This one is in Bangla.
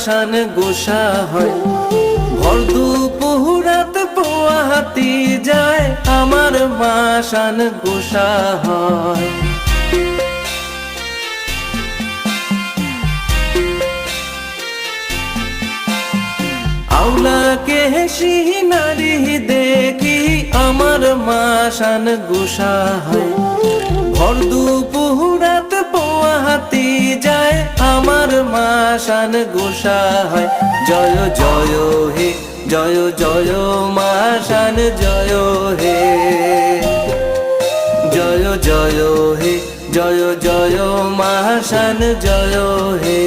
শান গোসা হয়। ভর দুপুরাত পোয়াতি যায় আমার মা শান গোসা হয়। আউলাকে সিনারি দেখি আমার মা শান গোসা হয়। ভর দুপুরাত পোয়াতি যায় আমার মা শান গোসা হয়। জয় জয় হে জয় জয় মা শান জয় হে, জয় জয় হে জয় জয় মা শান জয় হে।